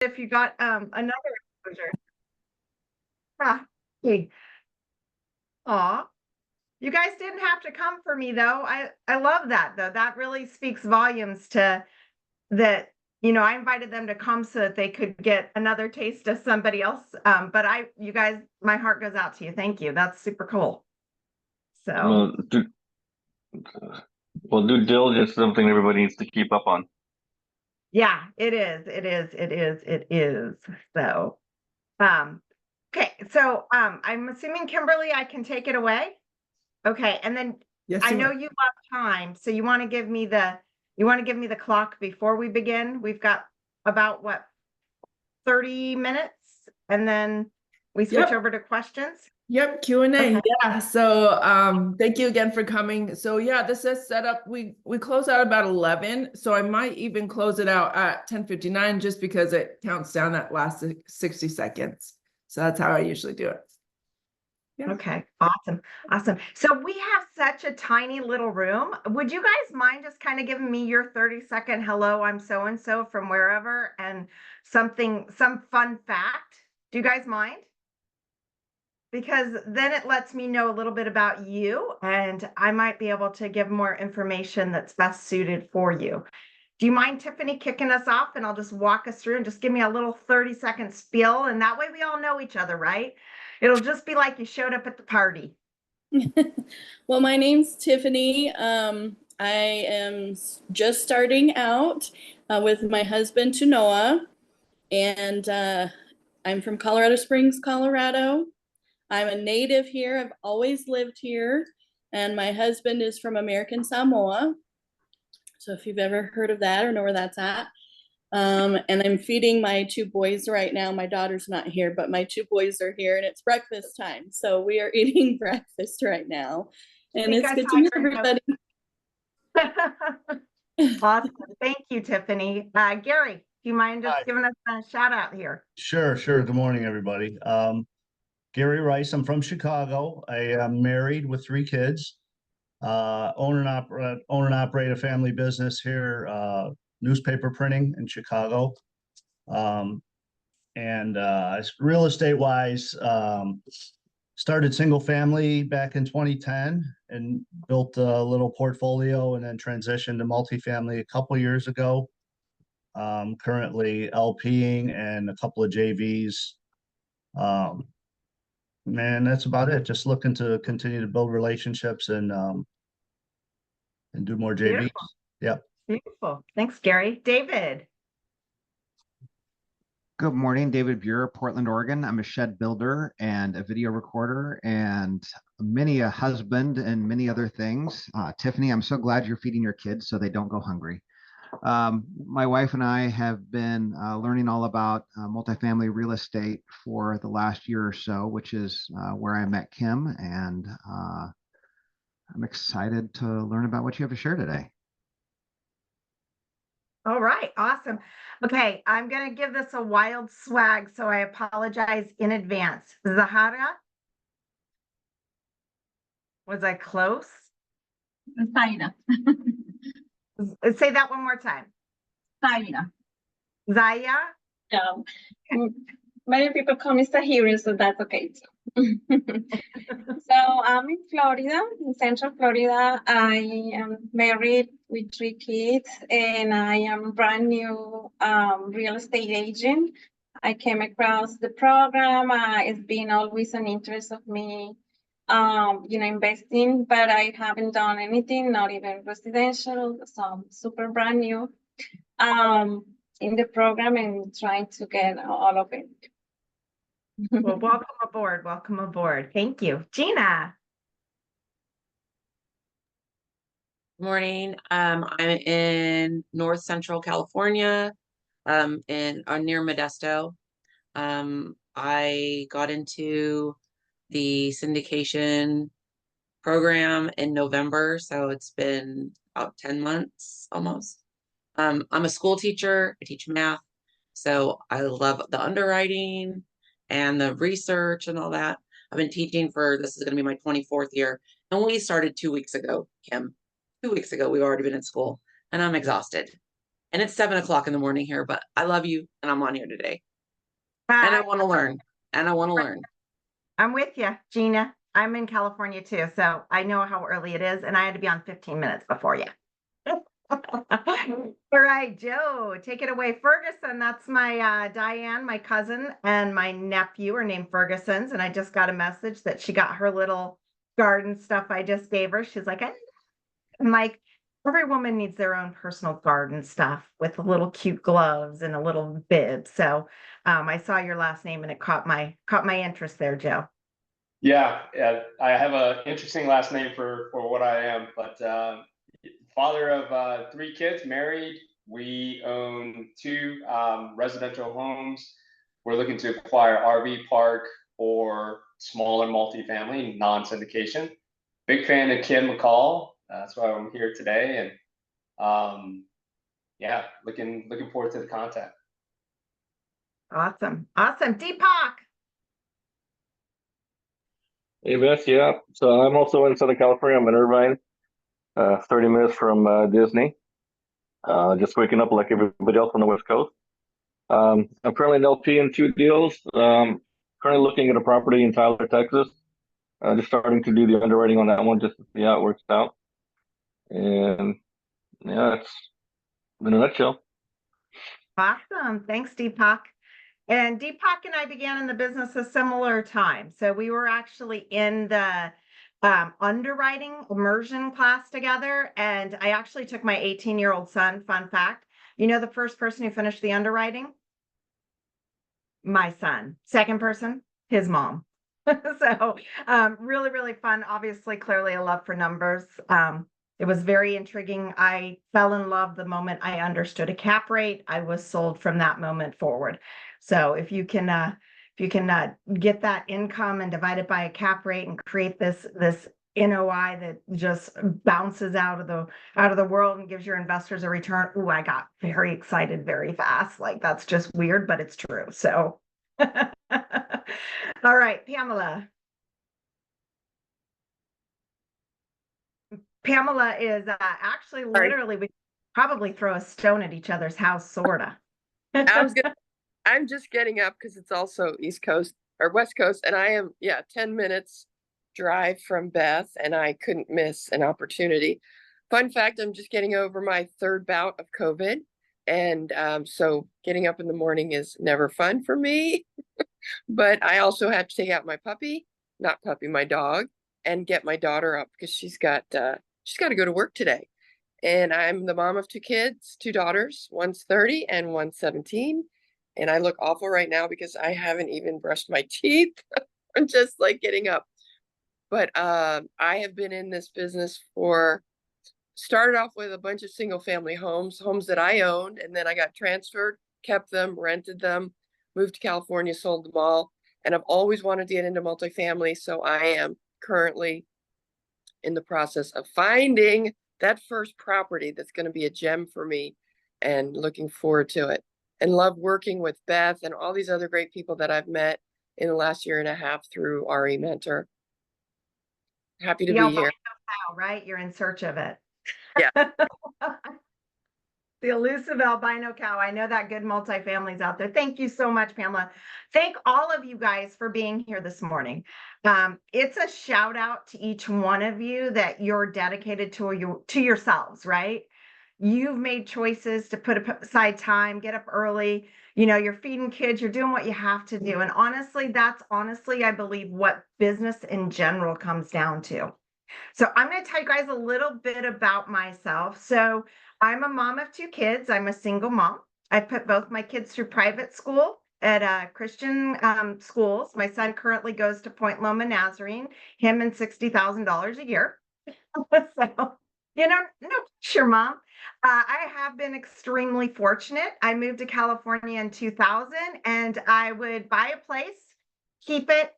if you got another exposure. Ah, okay. Aw. You guys didn't have to come for me though. I love that though. That really speaks volumes to that, I invited them to come so that they could get another taste of somebody else. But you guys, my heart goes out to you. Thank you. That's super cool. So Due diligence is something everybody needs to keep up on. yeah, it is. It is. It is. It is. So, okay. So, I'm assuming Kimberly, I can take it away. Okay. And then Yes, I know you love time, so you want to give me the clock before we begin. We've got about 30 minutes, and then we switch over to questions. Yep, Q&A. Okay. Yeah. So thank you again for coming. So yeah, this is set up. We close out about 11. So I might even close it out at 10:59 just because it counts down that last 60 seconds. So that's how I usually do it. Yeah. Okay, awesome. Awesome. So we have such a tiny little room. Would you guys mind just kind of giving me your 30-second hello, I'm so and so from wherever, and some fun fact? Do you guys mind? Because then it lets me know a little bit about you, and I might be able to give more information that's best suited for you. Do you mind, Tiffany, kicking us off, and I'll just walk us through and just give me a little 30-second spiel, and that way we all know each other, right? It'll just be like you showed up at the party. Well, my name's Tiffany. I am just starting out with my husband, Tunoa, and I'm from Colorado Springs, Colorado. I'm a native here. I've always lived here, and my husband is from American Samoa. So if you've ever heard of that or know where that's at. And I'm feeding my 2 boys right now. My daughter's not here, but my 2 boys are here, and it's breakfast time. So we are eating breakfast right now. And it's good to meet everybody. Awesome. Thank you, Tiffany. Gary, do you mind just giving us a shout out here? Sure. Good morning, everybody. Gary Rice, I'm from Chicago. I am married with 3 kids. Own and operate a family business here, newspaper printing in Chicago. Real estate wise, started single family back in 2010 and built a little portfolio, and then transitioned to multifamily a couple years ago. Currently LPing and a couple of JVs. Man, that's about it. Just looking to continue to build relationships and do more JVs. Beautiful. Yep. Beautiful. Thanks, Gary. David. Good morning, David Buer, Portland, Oregon. I'm a shed builder and a video recorder and many a husband and many other things. Tiffany, I'm so glad you're feeding your kids so they don't go hungry. My wife and I have been learning all about multifamily real estate for the last year or so, which is where I met Kim, and I'm excited to learn about what you have to share today. All right, awesome. Okay, I'm going to give this a wild swag, so I apologize in advance. Zahara? Was I close? Zaira. Say that one more time. Zaira. Zaya? Yeah. Many people call me Sahiri, so that's okay too. So I'm in Florida, in Central Florida. I am married with 3 kids, and I am a brand new real estate agent. I came across the program. It's been always an interest of me, investing, but I haven't done anything, not even residential. So I'm super brand new in the program and trying to get all of it. Well, welcome aboard. Welcome aboard. Thank you. Gina. Morning. I'm in North Central California, near Modesto. I got into the syndication program in November, so it's been about 10 months almost. I'm a school teacher. I teach math, so I love the underwriting and the research and all that. I've been teaching this is going to be my 24th year, and we started 2 weeks ago, Kim. 2 weeks ago, we've already been in school, and I'm exhausted. And it's 7 o'clock in the morning here, but I love you and I'm on here today. And I want to learn. And I want to learn. I'm with you, Gina. I'm in California too, so I know how early it is, and I had to be on 15 minutes before you. All right, Joe, take it away. Ferguson, that's my Diane, my cousin, and my nephew are named Fergusons, and I just got a message that she got her little garden stuff I just gave her. She's like, I'm like, every woman needs their own personal garden stuff with little cute gloves and a little bib. So I saw your last name and it caught my interest there, Joe. Yeah, I have an interesting last name for what I am, but father of 3 kids, married. We own 2 residential homes. We're looking to acquire RV park or smaller multifamily, non-syndication. Big fan of Kim McCall. That's why I'm here today, and yeah, looking forward to the content. Awesome. Deepak. Hey, Beth, yeah. So I'm also in Southern California. I'm in Irvine, 30 minutes from Disney. Just waking up like everybody else on the West Coast. I'm currently an LP in 2 deals. Currently looking at a property in Tyler, Texas. Just starting to do the underwriting on that one just to see how it works out. And yeah, it's in a nutshell. Awesome. Thanks, Deepak. And Deepak and I began in the business a similar time. So we were actually in the underwriting immersion class together. And I actually took my 18-year-old son, fun fact. You know, the first person who finished the underwriting? My son. Second person, his mom. So really, really fun. Obviously, clearly a love for numbers. It was very intriguing. I fell in love the moment I understood a cap rate. I was sold from that moment forward. So if you can get that income and divide it by a cap rate and create this NOI that just bounces out of the world and gives your investors a return. Ooh, I got very excited very fast. Like that's just weird, but it's true. So all right, Pamela. Pamela is actually literally, we probably throw a stone at each other's house, sorta. I'm just getting up because it's also East Coast or West Coast, and I am 10 minutes drive from Beth, and I couldn't miss an opportunity. Fun fact, I'm just getting over my 3rd bout of COVID, and so getting up in the morning is never fun for me. But I also have to take out my my dog, and get my daughter up because she's got to go to work today. And I'm the mom of 2 kids, 2 daughters, one's 30 and one's 17. And I look awful right now because I haven't even brushed my teeth. I'm just like getting up. But I have been in this business started off with a bunch of single family homes that I owned, and then I got transferred, kept them, rented them, moved to California, sold them all. And I've always wanted to get into multifamily. So I am currently in the process of finding that first property that's going to be a gem for me, and looking forward to it, and love working with Beth and all these other great people that I've met in the last 1.5 years through RE Mentor. Happy to be here. Right? You're in search of it. Yeah. The elusive albino cow. I know that good multifamilies out there. Thank you so much, Pamela. Thank all of you guys for being here this morning. It's a shout out to each one of you that you're dedicated to yourselves, right? You've made choices to put aside time, get up early. You know, you're feeding kids, you're doing what you have to do. And honestly, I believe what business in general comes down to. So I'm going to tell you guys a little bit about myself. So I'm a mom of 2 kids. I'm a single mom. I put both my kids through private school at Christian schools. My son currently goes to Point Loma Nazarene, him and $60,000 a year. So, you know, no pressure, Mom. I have been extremely fortunate. I moved to California in 2000, and I would buy a place, keep it,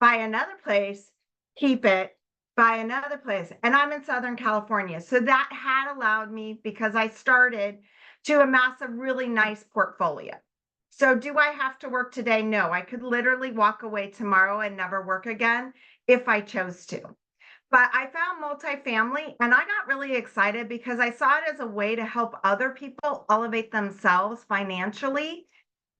buy another place, keep it, buy another place. And I'm in Southern California. So that had allowed me, because I started, to amass a really nice portfolio. So do I have to work today? No, I could literally walk away tomorrow and never work again if I chose to. But I found multifamily and I got really excited because I saw it as a way to help other people elevate themselves financially.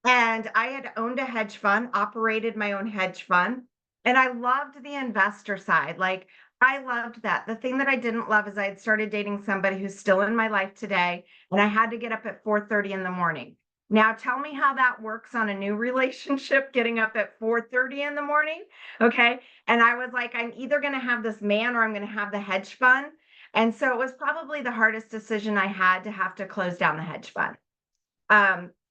And I had owned a hedge fund, operated my own hedge fund, and I loved the investor side. Like, I loved that. The thing that I didn't love is I had started dating somebody who's still in my life today, and I had to get up at 4:30 in the morning. Now, tell me how that works on a new relationship, getting up at 4:30 in the morning. Okay. And I was like, I'm either going to have this man or I'm going to have the hedge fund. And so it was probably the hardest decision I had to have to close down the hedge fund.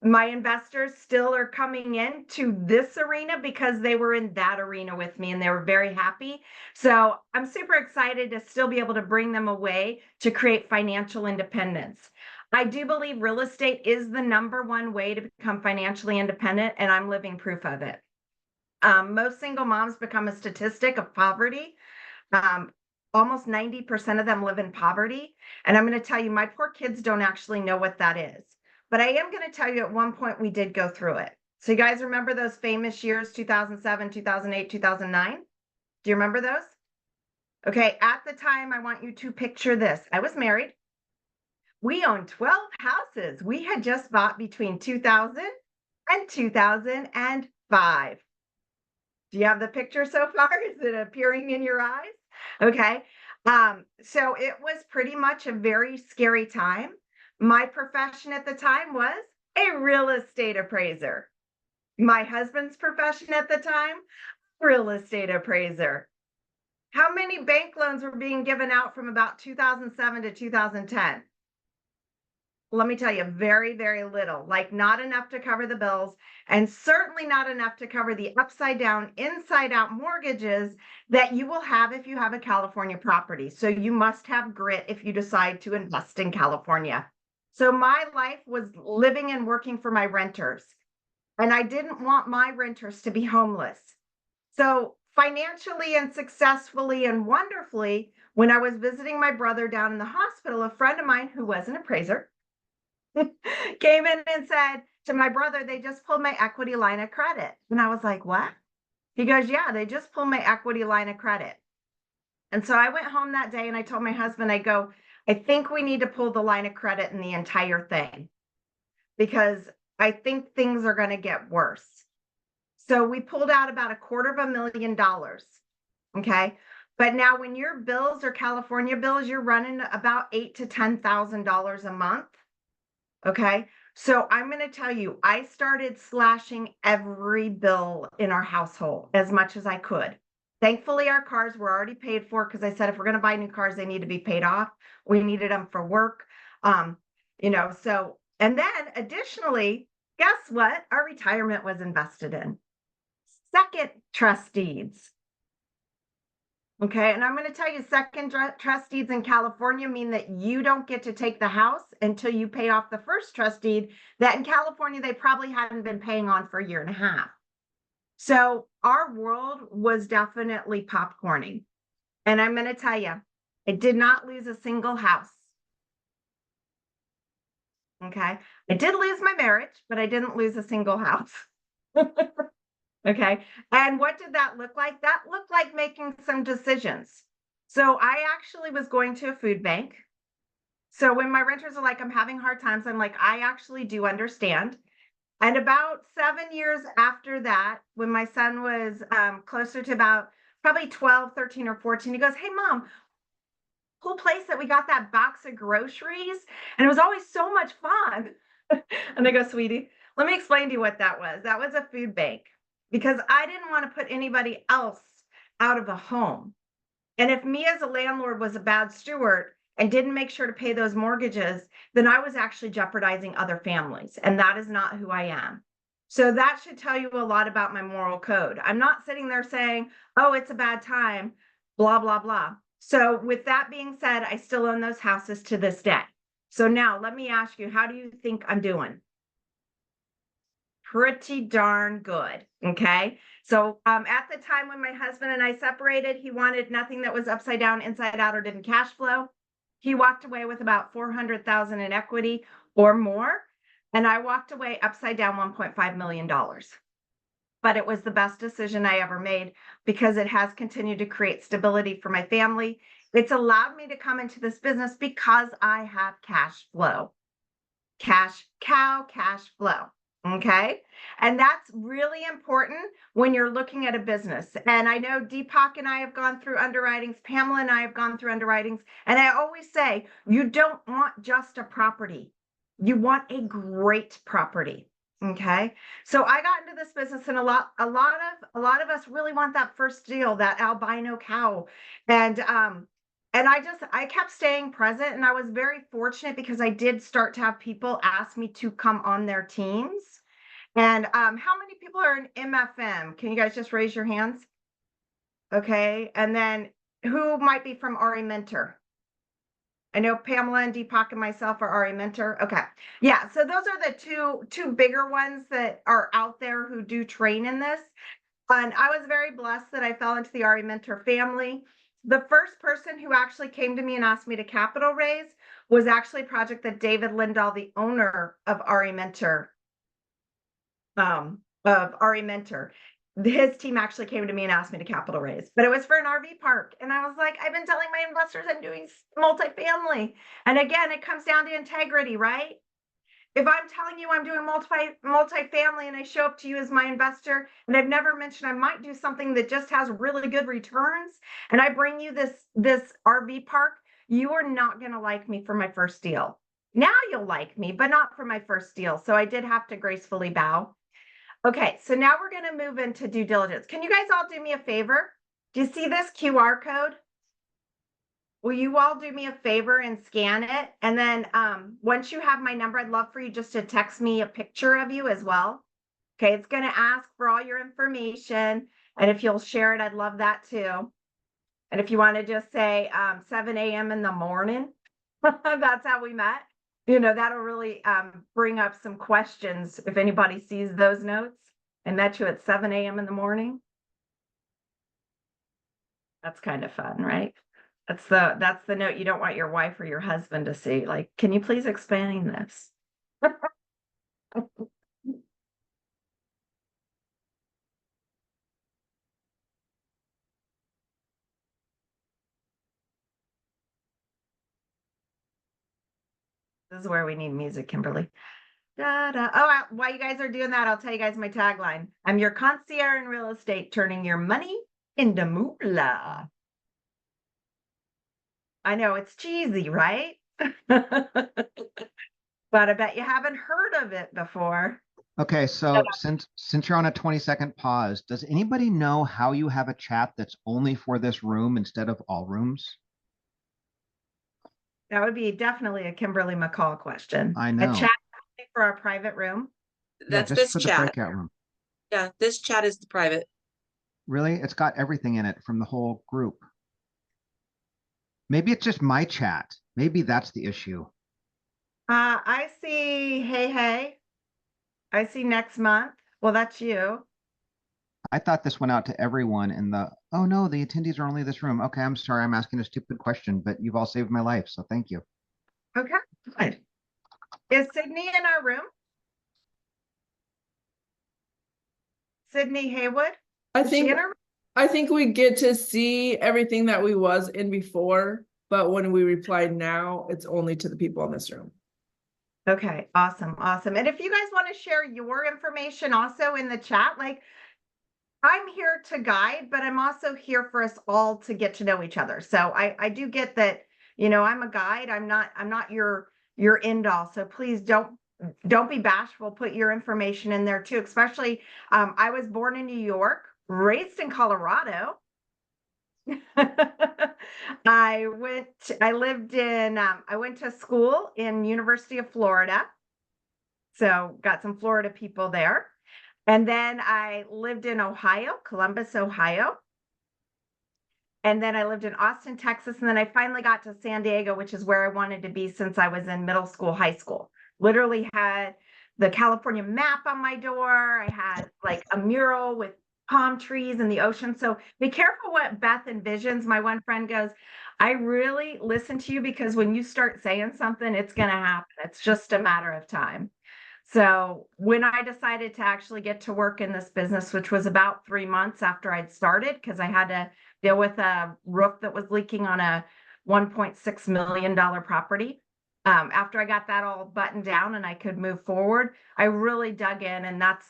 My investors still are coming into this arena because they were in that arena with me and they were very happy. So I'm super excited to still be able to bring them away to create financial independence. I do believe real estate is the #1 way to become financially independent, and I'm living proof of it. Most single moms become a statistic of poverty. Almost 90% of them live in poverty. And I'm going to tell you, my poor kids don't actually know what that is. But I am going to tell you at one point we did go through it. So you guys remember those famous years, 2007, 2008, 2009? Do you remember those? Okay, at the time, I want you to picture this. I was married. We owned 12 houses. We had just bought between 2000 and 2005. Do you have the picture so far? Is it appearing in your eyes? Okay. So it was pretty much a very scary time. My profession at the time was a real estate appraiser. My husband's profession at the time, real estate appraiser. How many bank loans were being given out from about 2007 to 2010? Let me tell you, very, very little, like not enough to cover the bills, and certainly not enough to cover the upside down, inside out mortgages that you will have if you have a California property. So you must have grit if you decide to invest in California. So my life was living and working for my renters, and I didn't want my renters to be homeless. So financially and successfully and wonderfully, when I was visiting my brother down in the hospital, a friend of mine who was an appraiser came in and said to my brother, they just pulled my equity line of credit. And I was like, what? He goes, yeah, they just pulled my equity line of credit. And so I went home that day and I told my husband, I go, I think we need to pull the line of credit in the entire thing because I think things are going to get worse. So we pulled out about $250,000. Okay. But now when your bills are California bills, you're running about $8,000 to $10,000 a month. Okay. So I'm going to tell you, I started slashing every bill in our household as much as I could. Thankfully, our cars were already paid for because I said, if we're going to buy new cars, they need to be paid off. We needed them for work. So, and then additionally, guess what? Our retirement was invested in. Second, trust deeds. Okay, and I'm going to tell you, second trust deeds in California mean that you don't get to take the house until you pay off the first trust deed that in California they probably hadn't been paying on for a year and a half. So our world was definitely popcorning. And I'm going to tell you, I did not lose a single house. Okay, I did lose my marriage, but I didn't lose a single house. Okay. And what did that look like? That looked like making some decisions. So I actually was going to a food bank. So when my renters are like, I'm having hard times, I'm like, I actually do understand. And about 7 years after that, when my son was closer to about probably 12, 13, or 14, he goes, hey, Mom, cool place that we got that box of groceries. And it was always so much fun. And I go, sweetie, let me explain to you what that was. That was a food bank. Because I didn't want to put anybody else out of a home. And if me as a landlord was a bad steward and didn't make sure to pay those mortgages, then I was actually jeopardizing other families. And that is not who I am. So that should tell you a lot about my moral code. I'm not sitting there saying, oh, it's a bad time, blah, blah, blah. So with that being said, I still own those houses to this day. So now let me ask you, how do you think I'm doing? Pretty darn good. Okay. So at the time when my husband and I separated, he wanted nothing that was upside down, inside out, or didn't cash flow. He walked away with about 400,000 in equity or more. And I walked away upside down $1.5 million. but it was the best decision I ever made because it has continued to create stability for my family. It's allowed me to come into this business because I have cash flow. Cash flow. Okay. And that's really important when you're looking at a business. And I know Deepak and I have gone through underwritings, Pamela and I have gone through underwritings. And I always say, you don't want just a property. You want a great property. Okay. So I got into this business and a lot of us really want that first deal, that albino cow. And I kept staying present, and I was very fortunate because I did start to have people ask me to come on their teams. And how many people are in MFM? Can you guys just raise your hands? Okay. And then who might be from RE Mentor? I know Pamela and Deepak and myself are RE Mentor. Okay. Yeah. So those are the two bigger ones that are out there who do train in this. And I was very blessed that I fell into the RE Mentor family. The first person who actually came to me and asked me to capital raise was actually a project that David Lindahl, the owner of RE Mentor, his team actually came to me and asked me to capital raise, but it was for an RV park. And I was like, I've been telling my investors I'm doing multifamily. And again, it comes down to integrity, right? If I'm telling you I'm doing multifamily and I show up to you as my investor and I've never mentioned I might do something that just has really good returns and I bring you this RV park, you are not going to like me for my first deal. Now you'll like me, but not for my first deal. So I did have to gracefully bow. Okay, so now we're going to move into due diligence. Can you guys all do me a favor? Do you see this QR code? Will you all do me a favor and scan it? And then once you have my number, I'd love for you just to text me a picture of you as well. Okay, it's going to ask for all your information. And if you'll share it, I'd love that too. And if you want to just say 7 a.m. in the morning, that's how we met. You know, that'll really bring up some questions if anybody sees those notes. I met you at 7 a.m. in the morning. That's kind of fun, right? That's the note you don't want your wife or your husband to see. Like, can you please explain this? This is where we need music, Kimberly. Da, da. Oh, while you guys are doing that, I'll tell you guys my tagline. I'm your concierge in real estate, turning your money into moolah. I know it's cheesy, right? But I bet you haven't heard of it before. Okay, so since you're on a 20-second pause, does anybody know how you have a chat that's only for this room instead of all rooms? That would be definitely a Kimberly McCall question. I know. A chat for our private room. That's just this for the chat. breakout room. Yeah, this chat is the private. Really? It's got everything in it from the whole group. Maybe it's just my chat. Maybe that's the issue. I see, hey. I see next month. Well, that's you. I thought this went out to everyone in the, oh no, the attendees are only this room. Okay, I'm sorry, I'm asking a stupid question, but you've all saved my life, so thank you. Okay, good. Is Sydney in our room? Sydney Haywood? I think we get to see everything that we was in before, but when we reply now, it's only to the people in this room. Okay, awesome. And if you guys want to share your information also in the chat, like I'm here to guide, but I'm also here for us all to get to know each other. So I do get that, you know, I'm a guide. I'm not your end all. So please don't be bashful. Put your information in there too, especially I was born in New York, raised in Colorado. I went to school in University of Florida. So got some Florida people there. And then I lived in Ohio, Columbus, Ohio. And then I lived in Austin, Texas. And then I finally got to San Diego, which is where I wanted to be since I was in middle school, high school. Literally had the California map on my door. I had like a mural with palm trees and the ocean. So be careful what Beth envisions. My one friend goes, I really listen to you because when you start saying something, it's going to happen. It's just a matter of time. So when I decided to actually get to work in this business, which was about 3 months after I'd started, because I had to deal with a roof that was leaking on a $1.6 million property. After I got that all buttoned down and I could move forward, I really dug in, and that's,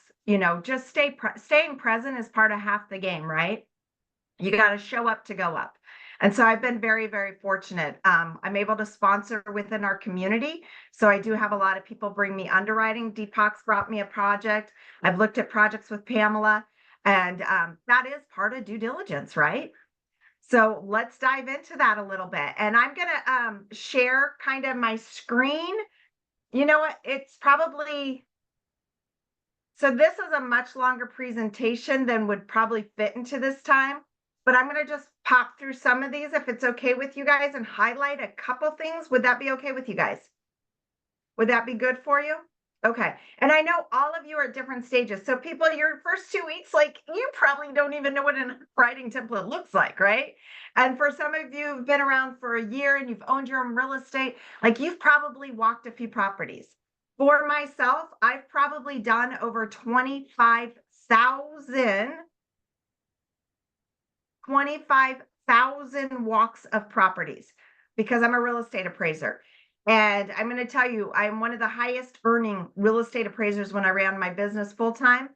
just staying present is part of half the game, right? You got to show up to go up. And so I've been very, very fortunate. I'm able to sponsor within our community. So I do have a lot of people bring me underwriting. Deepak's brought me a project. I've looked at projects with Pamela, and that is part of due diligence, right? So let's dive into that a little bit. And I'm going to share kind of my screen. You know what? It's probably, so this is a much longer presentation than would probably fit into this time, but I'm going to just pop through some of these if it's okay with you guys and highlight a couple things. Would that be okay with you guys? Would that be good for you? Okay. And I know all of you are at different stages. So people, your first 2 weeks, like you probably don't even know what a writing template looks like, right? And for some of you who've been around for a year and you've owned your own real estate, like you've probably walked a few properties. For myself, I've probably done over 25,000 walks of properties because I'm a real estate appraiser. And I'm going to tell you, I'm one of the highest earning real estate appraisers when I ran my business full time,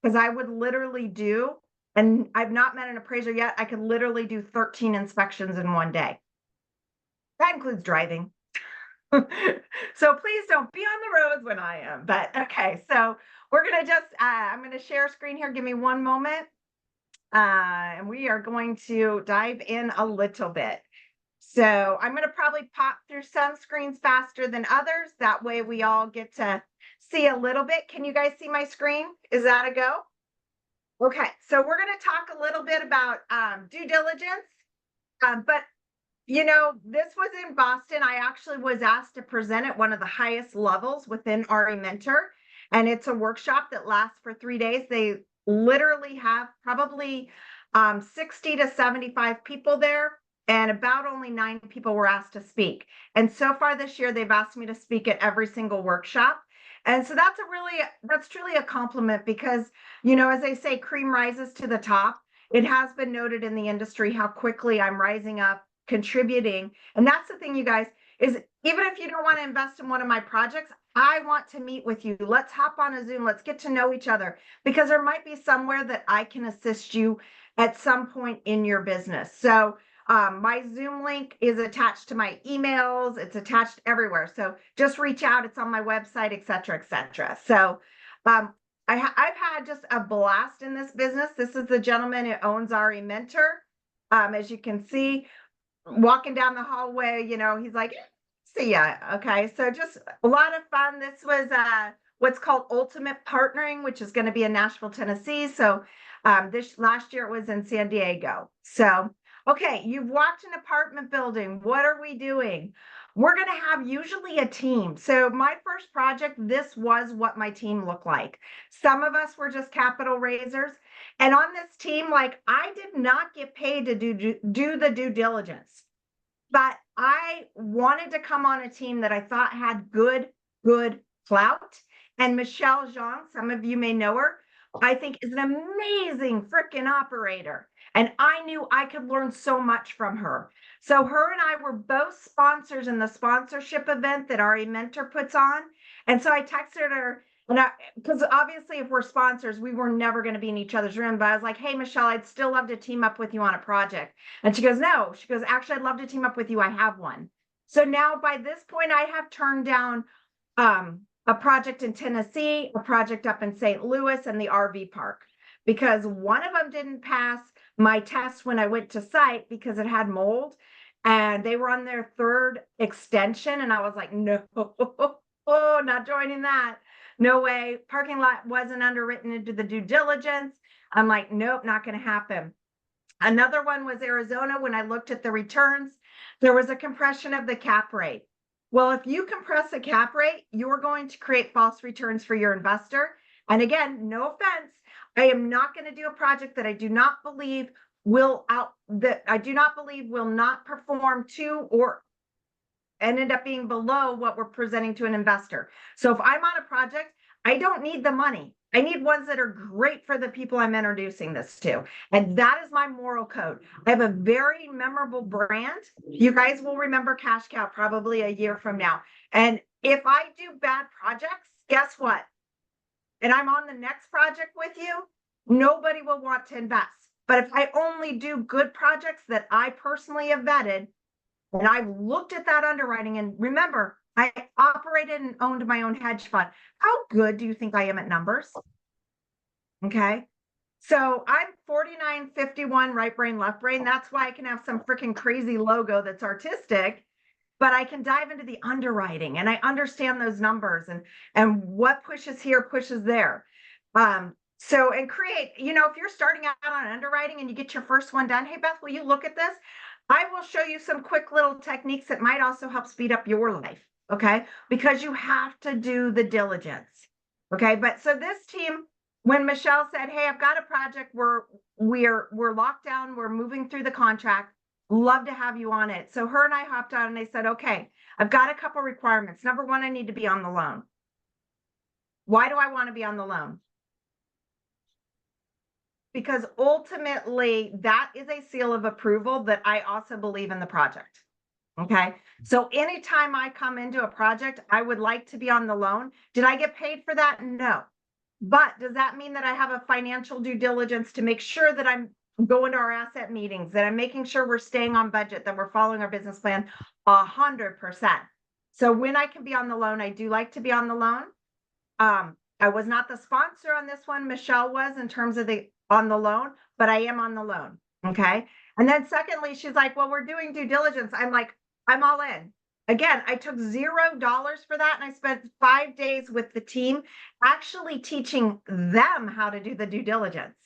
because I would literally do, and I've not met an appraiser yet, I could literally do 13 inspections in one day. That includes driving. So please don't be on the roads when I am. But okay, so we're going to just, I'm going to share screen here. Give me one moment. And we are going to dive in a little bit. So I'm going to probably pop through some screens faster than others. That way we all get to see a little bit. Can you guys see my screen? Is that a go? Okay, so we're going to talk a little bit about due diligence. But, this was in Boston. I actually was asked to present at one of the highest levels within RE Mentor. And it's a workshop that lasts for 3 days. They literally have probably 60 to 75 people there. And about only 9 people were asked to speak. And so far this year, they've asked me to speak at every single workshop. And so that's truly a compliment because, as they say, cream rises to the top. It has been noted in the industry how quickly I'm rising up, contributing. And that's the thing, you guys, is even if you don't want to invest in one of my projects, I want to meet with you. Let's hop on a Zoom. Let's get to know each other, because there might be somewhere that I can assist you at some point in your business. So my Zoom link is attached to my emails. It's attached everywhere. So just reach out. It's on my website, et cetera, et cetera. So I've had just a blast in this business. This is the gentleman who owns RE Mentor. As you can see, walking down the hallway, he's like, see ya. Okay. So just a lot of fun. This was what's called Ultimate Partnering, which is going to be in Nashville, Tennessee. So this last year it was in San Diego. So okay, you've walked an apartment building. What are we doing? We're going to have usually a team. So my first project, this was what my team looked like. Some of us were just capital raisers. And on this team, like I did not get paid to do the due diligence, but I wanted to come on a team that I thought had good clout. And Michelle Jean, some of you may know her, I think is an amazing freaking operator. And I knew I could learn so much from her. So her and I were both sponsors in the sponsorship event that RE Mentor puts on. And so I texted her, and because obviously if we're sponsors, we were never going to be in each other's room. But I was like, hey, Michelle, I'd still love to team up with you on a project. And she goes, no. She goes, actually, I'd love to team up with you. I have one. So now by this point, I have turned down a project in Tennessee, a project up in St. Louis, and the RV park, because one of them didn't pass my test when I went to site because it had mold, and they were on their 3rd extension. And I was like, no, oh, not joining that. No way. Parking lot wasn't underwritten into the due diligence. I'm like, nope, not going to happen. Another one was Arizona. When I looked at the returns, there was a compression of the cap rate. Well, if you compress a cap rate, you're going to create false returns for your investor. And again, no offense, I am not going to do a project that I do not believe will not perform to or ended up being below what we're presenting to an investor. So if I'm on a project, I don't need the money. I need ones that are great for the people I'm introducing this to. And that is my moral code. I have a very memorable brand. You guys will remember Cash Cow probably a year from now. And if I do bad projects, guess what? And I'm on the next project with you, nobody will want to invest. But if I only do good projects that I personally have vetted, and I've looked at that underwriting, and remember, I operated and owned my own hedge fund. How good do you think I am at numbers? Okay. So I'm 49-51 right brain, left brain. That's why I can have some freaking crazy logo that's artistic, but I can dive into the underwriting and I understand those numbers and what pushes here, pushes there. So and create, you know, if you're starting out on underwriting and you get your first one done, hey Beth, will you look at this? I will show you some quick little techniques that might also help speed up your life. Okay. Because you have to do the diligence. Okay. But so this team, when Michelle said, hey, I've got a project where we're locked down, we're moving through the contract, love to have you on it. So her and I hopped on and they said, okay, I've got a couple requirements. Number one, I need to be on the loan. Why do I want to be on the loan? Because ultimately that is a seal of approval that I also believe in the project. Okay. So anytime I come into a project, I would like to be on the loan. Did I get paid for that? No. But does that mean that I have a financial due diligence to make sure that I'm going to our asset meetings, that I'm making sure we're staying on budget, that we're following our business plan 100%. So when I can be on the loan, I do like to be on the loan. I was not the sponsor on this one. Michelle was in terms of on the loan, but I am on the loan. Okay. And then secondly, she's like, well, we're doing due diligence. I'm like, I'm all in. Again, I took $0 for that. And I spent 5 days with the team actually teaching them how to do the due diligence.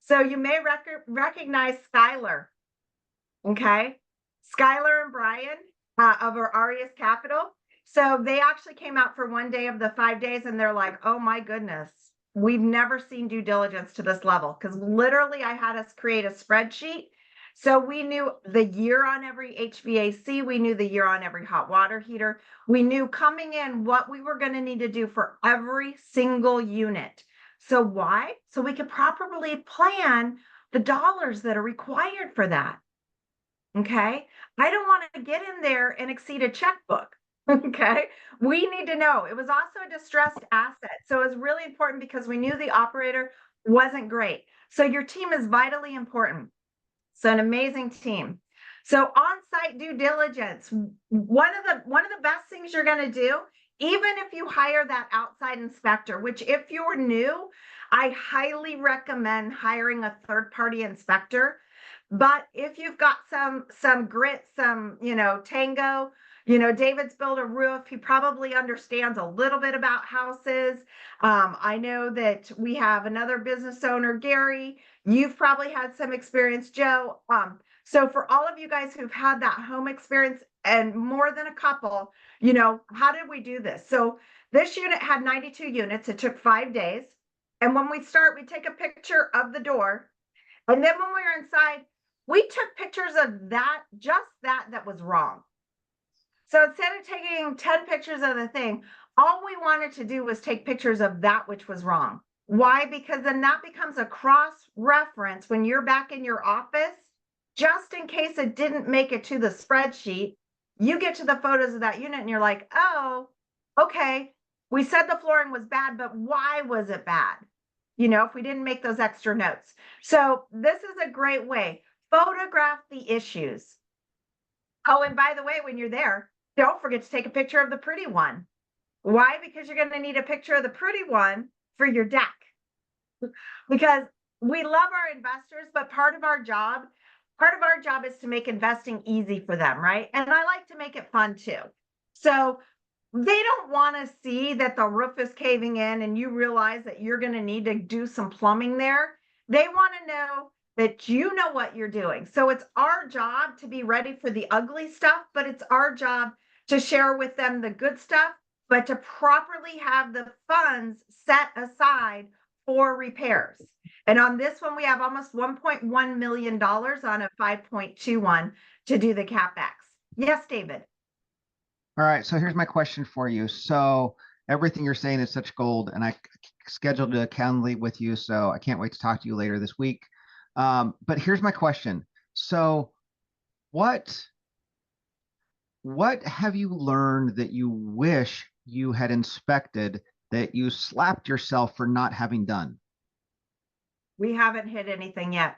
So you may recognize Skylar. Okay. Skylar and Brian of our Arias Capital. So they actually came out for 1 day of the 5 days and they're like, oh my goodness, we've never seen due diligence to this level. Because literally I had us create a spreadsheet. So we knew the year on every HVAC, we knew the year on every hot water heater. We knew coming in what we were going to need to do for every single unit. So why? So we could properly plan the dollars that are required for that. Okay. I don't want to get in there and exceed a checkbook. Okay. We need to know. It was also a distressed asset. So it was really important because we knew the operator wasn't great. So your team is vitally important. So an amazing team. So on-site due diligence, one of the best things you're going to do, even if you hire that outside inspector, which if you're new, I highly recommend hiring a third-party inspector. But if you've got some grit, some, tango, David's built a roof. He probably understands a little bit about houses. I know that we have another business owner, Gary. You've probably had some experience, Joe. So for all of you guys who've had that home experience and more than a couple, how did we do this? So this unit had 92 units. It took 5 days. And when we start, we take a picture of the door. And then when we were inside, we took pictures of that was wrong. So instead of taking 10 pictures of the thing, all we wanted to do was take pictures of that which was wrong. Why? Because then that becomes a cross-reference when you're back in your office, just in case it didn't make it to the spreadsheet. You get to the photos of that unit and you're like, oh, okay, we said the flooring was bad, but why was it bad? If we didn't make those extra notes. So this is a great way. Photograph the issues. Oh, and by the way, when you're there, don't forget to take a picture of the pretty one. Why? Because you're going to need a picture of the pretty one for your deck. Because we love our investors, but part of our job is to make investing easy for them, right? And I like to make it fun too. So they don't want to see that the roof is caving in and you realize that you're going to need to do some plumbing there. They want to know that you know what you're doing. So it's our job to be ready for the ugly stuff, but it's our job to share with them the good stuff, but to properly have the funds set aside for repairs. And on this one, we have almost $1.1 million on a 5.21 to do the CapEx. Yes, David. All right, so here's my question for you. So everything you're saying is such gold, and I scheduled a Calendly with you, so I can't wait to talk to you later this week. But here's my question. So what have you learned that you wish you had inspected that you slapped yourself for not having done? We haven't hit anything yet.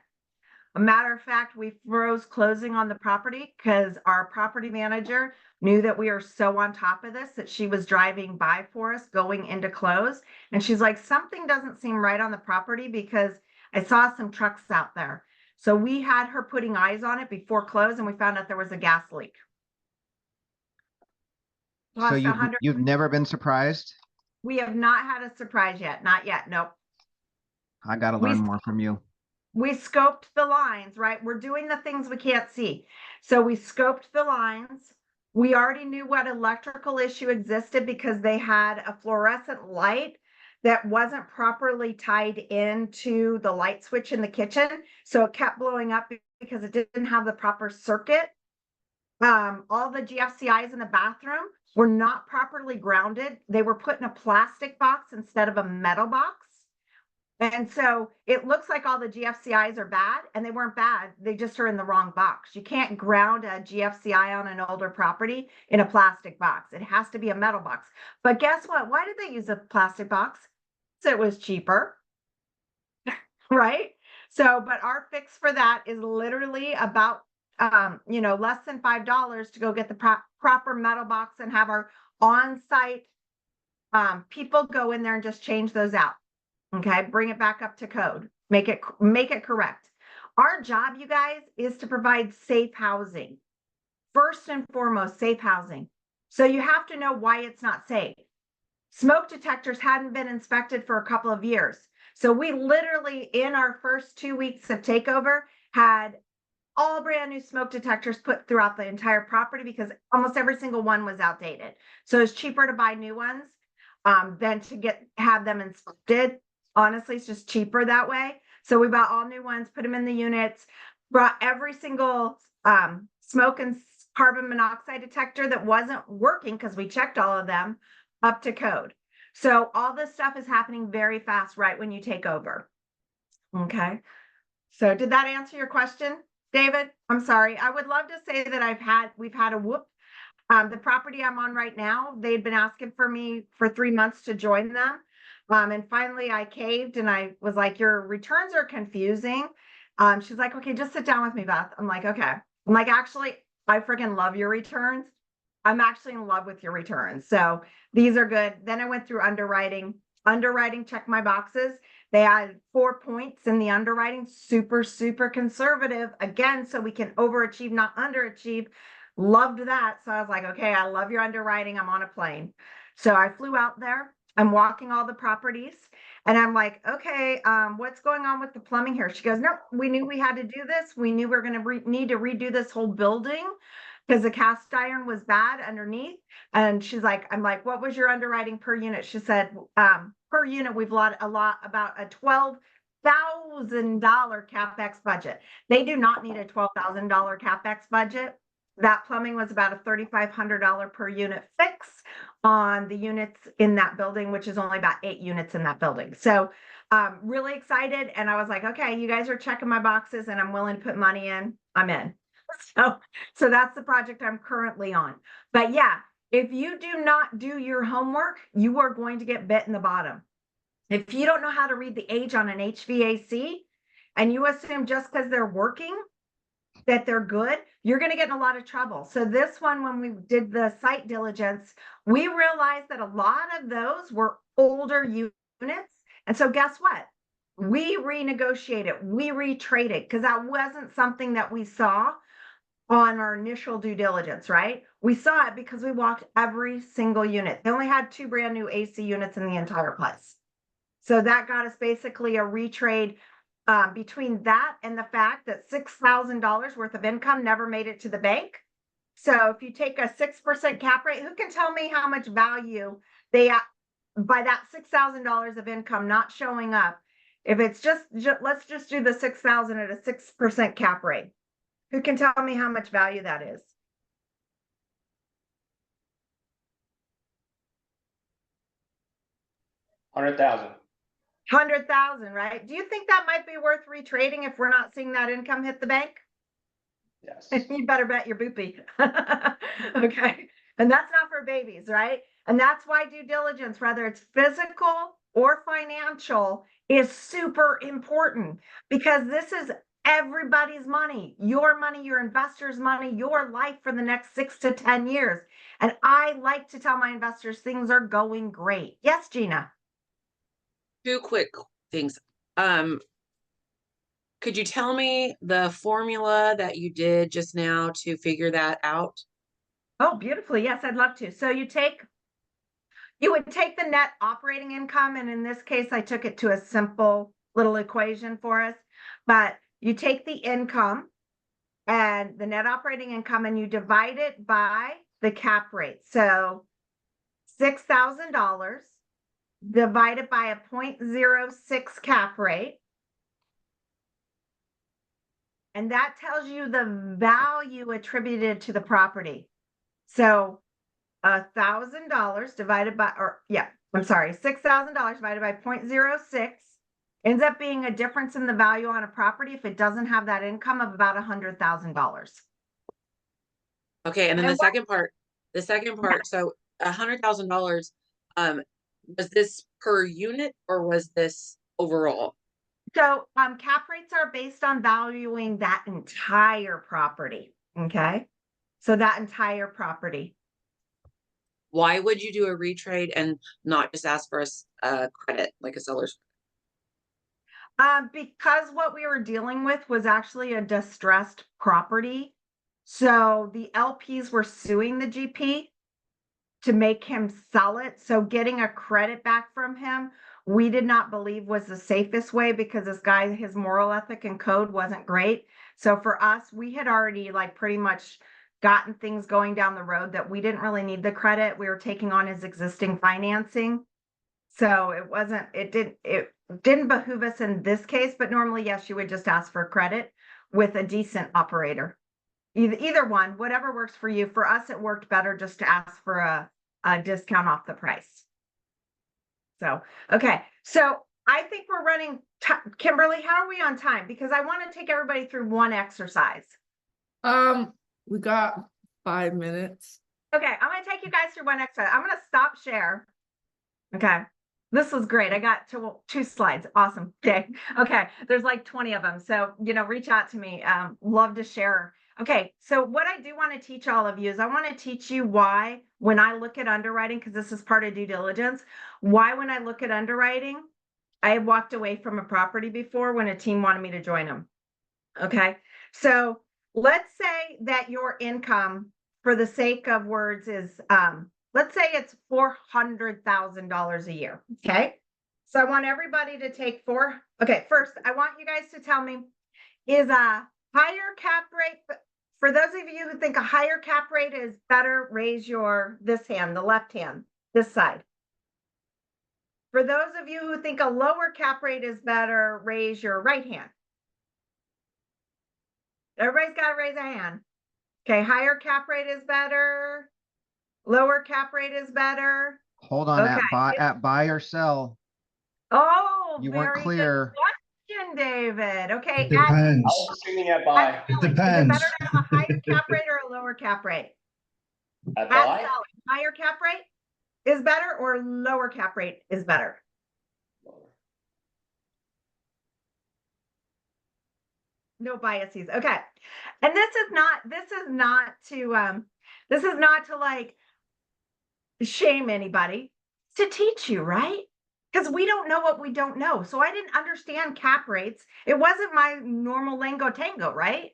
A matter of fact, we froze closing on the property because our property manager knew that we are so on top of this that she was driving by for us going into close. And she's like, something doesn't seem right on the property because I saw some trucks out there. So we had her putting eyes on it before close, and we found out there was a gas leak. So Plus 100. you've never been surprised? We have not had a surprise yet. Not yet. Nope. I got to learn more from you. We scoped the lines, right? We're doing the things we can't see. So we scoped the lines. We already knew what electrical issue existed because they had a fluorescent light that wasn't properly tied into the light switch in the kitchen. So it kept blowing up because it didn't have the proper circuit. All the GFCIs in the bathroom were not properly grounded. They were put in a plastic box instead of a metal box. And so it looks like all the GFCIs are bad, and they weren't bad. They just are in the wrong box. You can't ground a GFCI on an older property in a plastic box. It has to be a metal box. But guess what? Why did they use a plastic box? Because it was cheaper, right? So, but our fix for that is literally about, less than $5 to go get the proper metal box and have our on-site people go in there and just change those out. Okay, bring it back up to code. Make it correct. Our job, you guys, is to provide safe housing. First and foremost, safe housing. So you have to know why it's not safe. Smoke detectors hadn't been inspected for a couple of years. So we literally, in our first 2 weeks of takeover, had all brand new smoke detectors put throughout the entire property because almost every single one was outdated. So it's cheaper to buy new ones than to have them inspected. Honestly, it's just cheaper that way. So we bought all new ones, put them in the units, brought every single smoke and carbon monoxide detector that wasn't working because we checked all of them up to code. So all this stuff is happening very fast right when you take over. Okay. So did that answer your question, David? I'm sorry. I would love to say that we've had a whoop. The property I'm on right now, they'd been asking for me for 3 months to join them. And finally I caved and I was like, your returns are confusing. She's like, okay, just sit down with me, Beth. I'm like, okay. I'm like, actually, I freaking love your returns. I'm actually in love with your returns. So these are good. Then I went through underwriting. Underwriting checked my boxes. They had 4 points in the underwriting, super, super conservative. Again, so we can overachieve, not underachieve. Loved that. So I was like, okay, I love your underwriting. I'm on a plane. So I flew out there. I'm walking all the properties and I'm like, okay, what's going on with the plumbing here? She goes, no, we knew we had to do this. We knew we were going to need to redo this whole building because the cast iron was bad underneath. And she's like, I'm like, what was your underwriting per unit? She said, per unit, we've about a $12,000 CapEx budget. They do not need a $12,000 CapEx budget. That plumbing was about a $3,500 per unit fix on the units in that building, which is only about 8 units in that building. So really excited. And I was like, okay, you guys are checking my boxes and I'm willing to put money in. I'm in. So that's the project I'm currently on. But yeah, if you do not do your homework, you are going to get bit in the bottom. If you don't know how to read the age on an HVAC and you assume just because they're working that they're good, you're going to get in a lot of trouble. So this one, when we did the site diligence, we realized that a lot of those were older units. And so guess what? We renegotiated, we retraded because that wasn't something that we saw on our initial due diligence, right? We saw it because we walked every single unit. They only had 2 brand new AC units in the entire place. So that got us basically a retrade between that and the fact that $6,000 worth of income never made it to the bank. So if you take a 6% cap rate, who can tell me how much value they by that $6,000 of income not showing up? If it's just let's just do the 6,000 at a 6% cap rate. Who can tell me how much value that is? 100,000. 100,000, right? Do you think that might be worth retrading if we're not seeing that income hit the bank? Yes. You better bet your boopy. Okay. And that's not for babies, right? And that's why due diligence, whether it's physical or financial, is super important, because this is everybody's money, your investors' money, your life for the next 6 to 10 years. And I like to tell my investors things are going great. Yes, Gina. Two quick things. Could you tell me the formula that you did just now to figure that out? Oh, beautifully. Yes, I'd love to. So you would take the net operating income, and in this case, I took it to a simple little equation for us. But you take the income and the net operating income, and you divide it by the cap rate. So $6,000 divided by a 0.06 cap rate. And that tells you the value attributed to the property. So $1,000 divided by, $6,000 divided by 0.06 ends up being a difference in the value on a property if it doesn't have that income of about $100,000. Okay, and then And the second part, so $100,000, was this per unit or was this overall? So cap rates are based on valuing that entire property. Okay. So that entire property. Why would you do a retrade and not just ask for a credit, like a seller's? Because what we were dealing with was actually a distressed property. So the LPs were suing the GP to make him sell it. So getting a credit back from him, we did not believe was the safest way, because this guy, his moral ethic and code wasn't great. So for us, we had already like pretty much gotten things going down the road that we didn't really need the credit. We were taking on his existing financing. So it didn't behoove us in this case, but normally, yes, you would just ask for credit with a decent operator. Either one, whatever works for you. For us, it worked better just to ask for a discount off the price. So, okay. So I think we're running, Kimberly, how are we on time? Because I want to take everybody through one exercise. We got 5 minutes. Okay, I'm going to take you guys through one exercise. I'm going to stop share. Okay. This was great. I got two slides. Awesome. Okay. Okay. There's like 20 of them. So, reach out to me. Love to share. Okay. So what I do want to teach all of you is I want to teach you why, when I look at underwriting, because this is part of due diligence, why when I look at underwriting, I walked away from a property before when a team wanted me to join them. Okay. So let's say that your income, for the sake of words, is, let's say it's $400,000 a year. Okay. So I want everybody to take okay. First, I want you guys to tell me, is a higher cap rate, for those of you who think a higher cap rate is better, raise this hand, the left hand, this side. For those of you who think a lower cap rate is better, raise your right hand. Everybody's got to raise a hand. Okay. Higher cap rate is better. Lower cap rate is better. Hold on, Okay. at buy or sell. Oh, You weren't very clear. good question, David. Okay. It depends. I was assuming at buy. It Is it depends. better to have a higher cap rate or a lower cap rate? At At buy? selling, higher cap rate is better or lower cap rate is better? No biases. Okay. And this is not to like shame anybody, to teach you, right? Because we don't know what we don't know. So I didn't understand cap rates. It wasn't my normal lingo tango, right?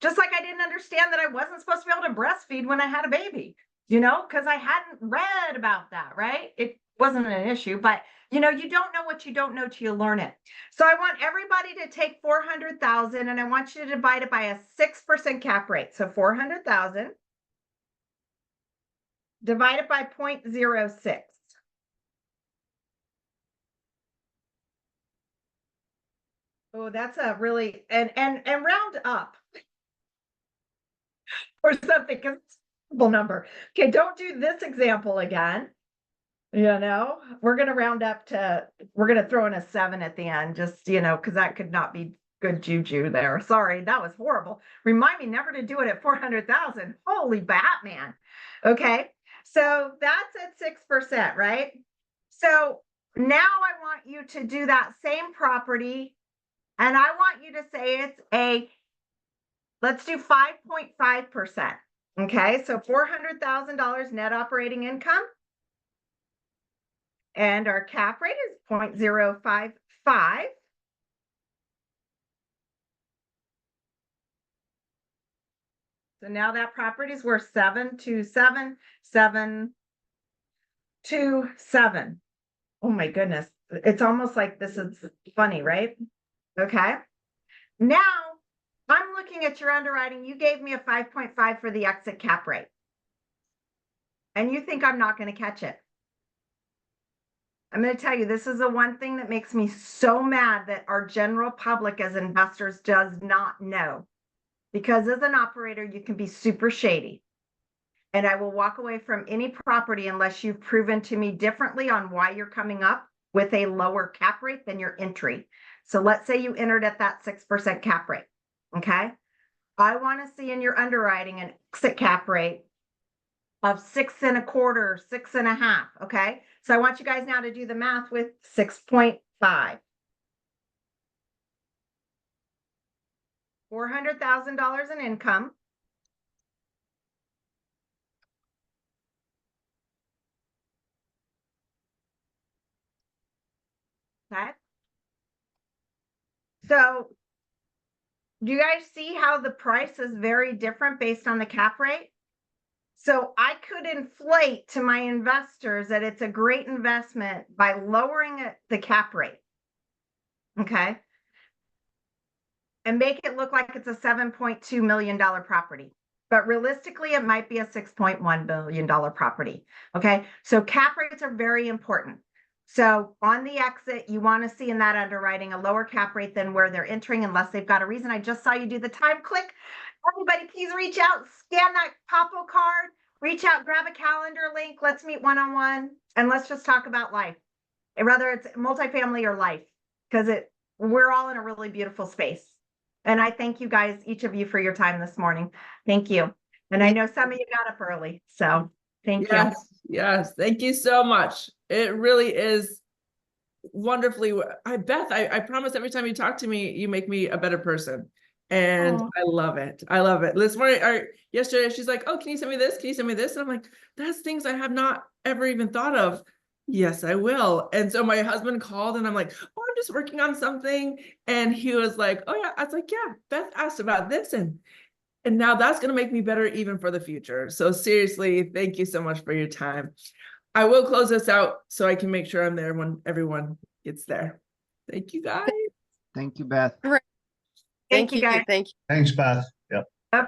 Just like I didn't understand that I wasn't supposed to be able to breastfeed when I had a baby, because I hadn't read about that, right? It wasn't an issue, but you don't know what you don't know till you learn it. So I want everybody to take 400,000 and I want you to divide it by a 6% cap rate. So 400,000 divided by 0.06. Oh, that's a really, and round up or something, because it's a simple number. Okay, don't do this example again. We're gonna round up to, we're gonna throw in a 7 at the end, just, because that could not be good juju there. Sorry, that was horrible. Remind me never to do it at 400,000. Holy Batman. Okay, so that's at 6%, right? So now I want you to do that same property, and I want you to say let's do 5.5%. Okay, so $400,000 net operating income. And our cap rate is 0.055. So now that property is worth 727,727. Oh my goodness. It's almost like this is funny, right? Okay. Now I'm looking at your underwriting. You gave me a 5.5 for the exit cap rate. And you think I'm not going to catch it. I'm going to tell you, this is the one thing that makes me so mad that our general public as investors does not know. Because as an operator, you can be super shady. And I will walk away from any property unless you've proven to me differently on why you're coming up with a lower cap rate than your entry. So let's say you entered at that 6% cap rate. Okay. I want to see in your underwriting an exit cap rate of 6.25, 6.5. Okay. So I want you guys now to do the math with 6.5. $400,000 in income. Okay. So do you guys see how the price is very different based on the cap rate? So I could inflate to my investors that it's a great investment by lowering the cap rate. Okay. And make it look like it's a $7.2 million property. But realistically, it might be a $6.1 billion property. Okay. So cap rates are very important. So on the exit, you want to see in that underwriting a lower cap rate than where they're entering, unless they've got a reason. I just saw you do the time click. Everybody, please reach out, scan that Popo card, reach out, grab a calendar link. Let's meet one-on-one and let's just talk about life, whether it's multifamily or life, because we're all in a really beautiful space. And I thank you guys, each of you, for your time this morning. Thank you. And I know some of you got up early, so thank you. Yes. Thank you so much. It really is wonderfully. Beth, I promise every time you talk to me, you make me a better person. And I love it. I love it. This morning, yesterday, she's like, oh, can you send me this? Can you send me this? And I'm like, that's things I have not ever even thought of. Yes, I will. And so my husband called and I'm like, oh, I'm just working on something. And he was like, oh yeah. I was like, yeah, Beth asked about this. And now that's going to make me better even for the future. So seriously, thank you so much for your time. I will close this out so I can make sure I'm there when everyone gets there. Thank you, guys. Thank you, Beth. Thank you, guys. Thank you. Thanks, Beth. Yep. Okay.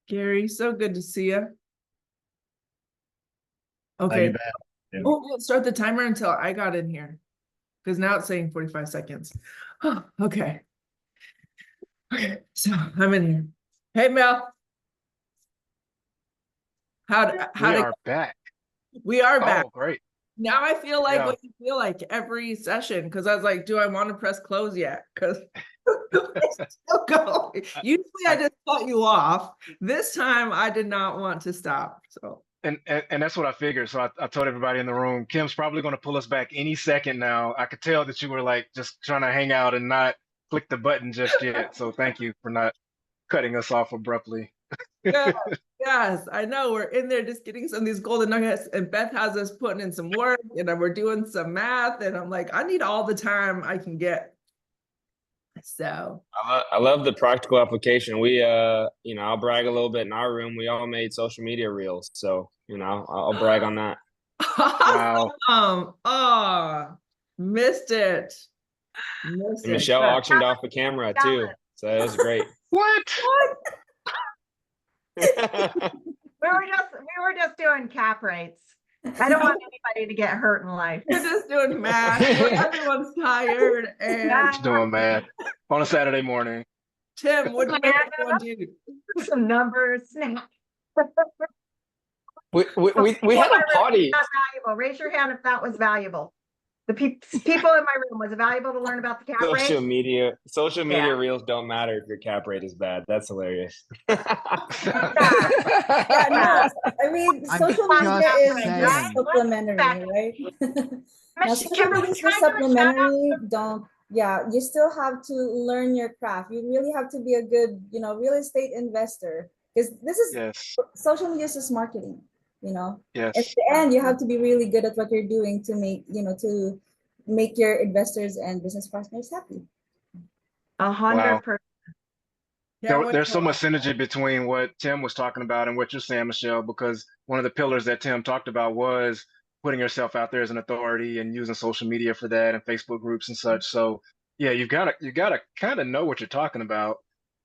Gary, so good to see you. Okay. You bet. Yeah. Oh, we'll start the timer until I got in here, because now it's saying 45 seconds. Oh, okay. Okay, so I'm in here. Hey, Mel. We are back. We are back. Oh, great. Now I feel like Yeah. what you feel like every session, because I was like, do I want to press close yet? Because still going. Usually I just cut you off. This time I did not want to stop. So And that's what I figured. So I told everybody in the room, Kim's probably going to pull us back any second now. I could tell that you were like just trying to hang out and not click the button just yet. So thank you for not cutting us off abruptly. yes, I know we're in there just getting some of these golden nuggets, and Beth has us putting in some work, and then we're doing some math, and I'm like, I need all the time I can get. So I love the practical application. We I'll brag a little bit. In our room, we all made social media reels, so I'll brag on that. Awesome. Wow. Oh, missed it. And Michelle auctioned off the camera too, so it was great. What? We were just doing cap rates. I don't want anybody to get hurt in life. We're just doing math. Everyone's tired and just doing math on a Saturday morning. Tim, what do you want to do? Some numbers, snap. We had a party. Not valuable. Raise your hand if that was valuable. The people in my room, was it valuable to learn about the cap Social rate? media Yeah. reels don't matter if your cap rate is bad. That's hilarious. Yeah, no, I mean, I'm social media just is saying. just supplementary, right? Now, social Can we media is try just to do a shout out? supplementary. Don't, yeah, you still have to learn your craft. You really have to be a good, real estate investor, because this is Yes. social media is just marketing. Yes. At the end, you have to be really good at what you're doing to make your investors and business partners happy. 100%. There's so much synergy between what Tim was talking about and what you're saying, Michelle, because one of the pillars that Tim talked about was putting yourself out there as an authority and using social media for that and Facebook groups and such. So yeah, you gotta kind of know what you're talking about,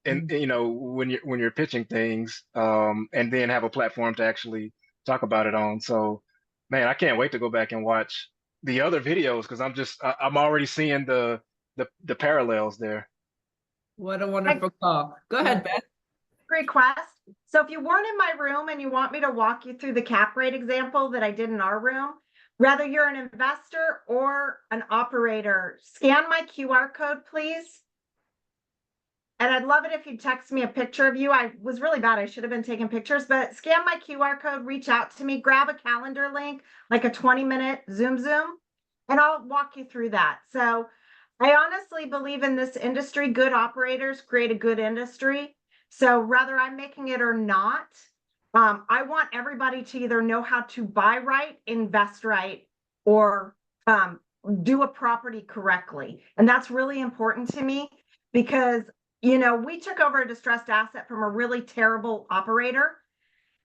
and when you're pitching things, and then have a platform to actually talk about it on. So man, I can't wait to go back and watch the other videos because I'm already seeing the parallels there. What a wonderful call. Go ahead, Beth. Request. So if you weren't in my room and you want me to walk you through the cap rate example that I did in our room, whether you're an investor or an operator, scan my QR code, please. And I'd love it if you text me a picture of you. I was really bad. I should have been taking pictures, but scan my QR code, reach out to me, grab a calendar link, like a 20-minute Zoom, and I'll walk you through that. So I honestly believe in this industry, good operators create a good industry. So whether I'm making it or not, I want everybody to either know how to buy right, invest right, or do a property correctly. And that's really important to me because we took over a distressed asset from a really terrible operator.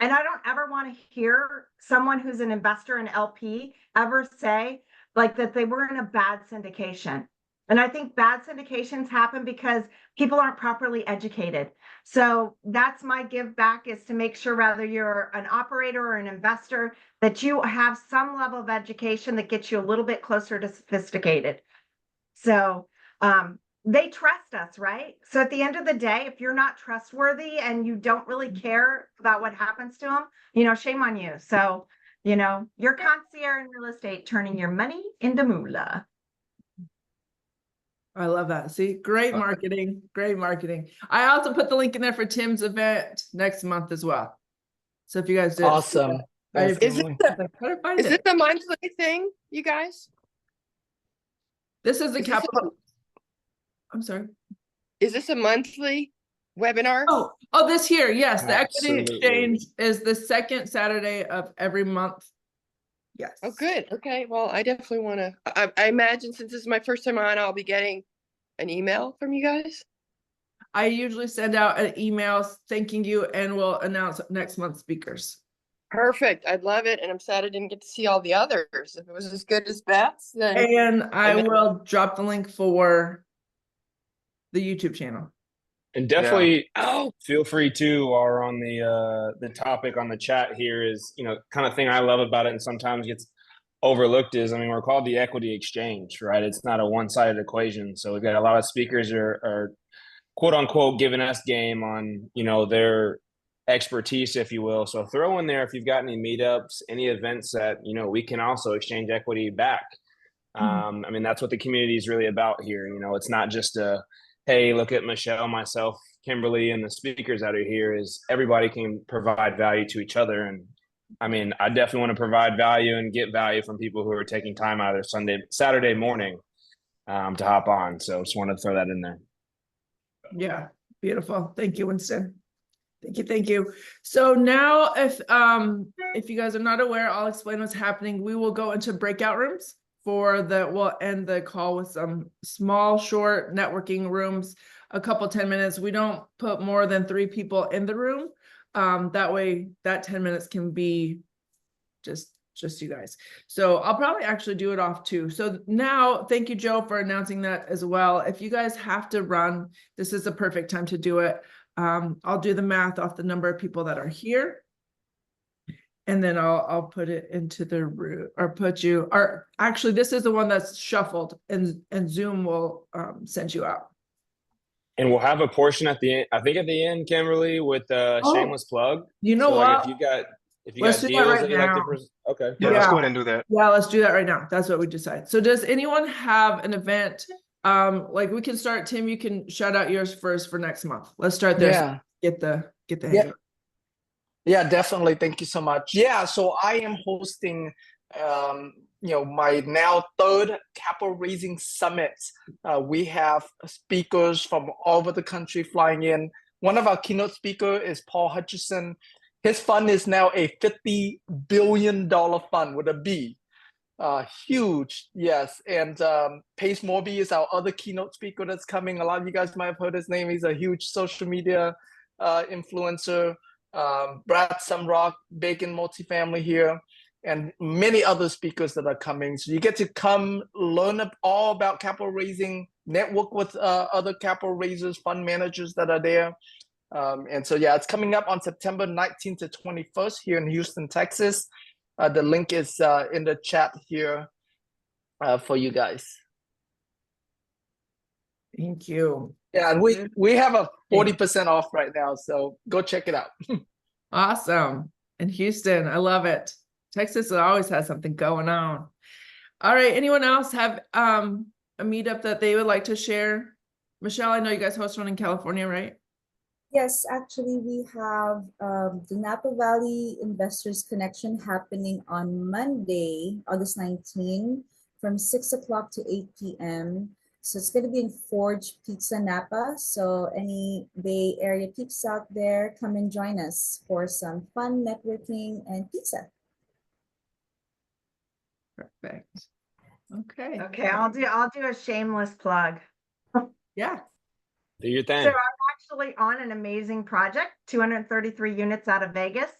And I don't ever want to hear someone who's an investor in LP ever say like that they were in a bad syndication. And I think bad syndications happen because people aren't properly educated. So that's my give back, is to make sure whether you're an operator or an investor, that you have some level of education that gets you a little bit closer to sophisticated. So they trust us, right? So at the end of the day, if you're not trustworthy and you don't really care about what happens to them, shame on you. So, you're concierge in real estate, turning your money into moolah. I love that. See, great marketing, great marketing. I also put the link in there for Tim's event next month as well. So if you guys did, Awesome. Is this a monthly thing, you guys? This is the capital. I'm sorry. Is this a monthly webinar? Oh, this here. Yes. The Absolutely. Equity Exchange is the second Saturday of every month. Yes. Oh, good. Okay. Well, I definitely want to, I imagine since this is my first time on, I'll be getting an email from you guys. I usually send out an email thanking you, and we'll announce next month's speakers. Perfect. I'd love it. And I'm sad I didn't get to see all the others. If it was as good as Beth's, then. And I will drop the link for the YouTube channel. And definitely feel free to, or on the topic on the chat here is, kind of thing I love about it and sometimes gets overlooked is, we're called the Equity Exchange, right? It's not a one-sided equation. So we've got a lot of speakers are quote unquote giving us game on, their expertise, if you will. So throw in there if you've got any meetups, any events that, we can also exchange equity back. That's what the community is really about here. It's not just a, hey, look at Michelle, myself, Kimberly, and the speakers that are here. Is everybody can provide value to each other. And I definitely want to provide value and get value from people who are taking time out of their Saturday morning to hop on. So just wanted to throw that in there. Yeah, beautiful. Thank you, Winston. Thank you. So now if you guys are not aware, I'll explain what's happening. We will go into breakout rooms we'll end the call with some small, short networking rooms, a couple 10 minutes. We don't put more than 3 people in the room. That way that 10 minutes can be just you guys. So I'll probably actually do it off too. So now, thank you, Joe, for announcing that as well. If you guys have to run, this is the perfect time to do it. I'll do the math off the number of people that are here. And then I'll put it into the room, or actually this is the one that's shuffled, and Zoom will send you out. And we'll have a portion at the end, I think at the end, Kimberly, with a Oh, shameless plug. you know So like what? if you Let's got do that deals right that you like to now. okay. Yeah, let's go ahead and do that. Yeah, let's do that right now. That's what we decide. So does anyone have an event? Like we can start, Tim, you can shout out yours first for next month. Let's start there. Yeah. So get the hang Yeah. of it. Yeah, definitely. Thank you so much. Yeah, so I am hosting my now third capital raising summit. We have speakers from all over the country flying in. One of our keynote speaker is Paul Hutchison. His fund is now a $50 billion fund with a B. Huge, yes. And Pace Morby is our other keynote speaker that's coming. A lot of you guys might have heard his name. He's a huge social media influencer. Brad Sumrock, Bacon Multifamily here, and many other speakers that are coming. So you get to come learn all about capital raising, network with other capital raisers, fund managers that are there. And so, yeah, it's coming up on September 19th to 21st here in Houston, Texas. The link is in the chat here for you guys. Thank you. Yeah, and we have a 40% off right now, so go check it out. Awesome. In Houston, I love it. Texas always has something going on. All right, anyone else have a meetup that they would like to share? Michelle, I know you guys host one in California, right? Yes, actually, we have the Napa Valley Investors Connection happening on Monday, August 19, from 6 o'clock to 8 p.m. So it's going to be in Forge Pizza Napa. So any Bay Area peeps out there, come and join us for some fun networking and pizza. Perfect. Okay. Okay, I'll do a shameless plug. Yeah. Do your thing. So I'm actually on an amazing project, 233 units out of Vegas.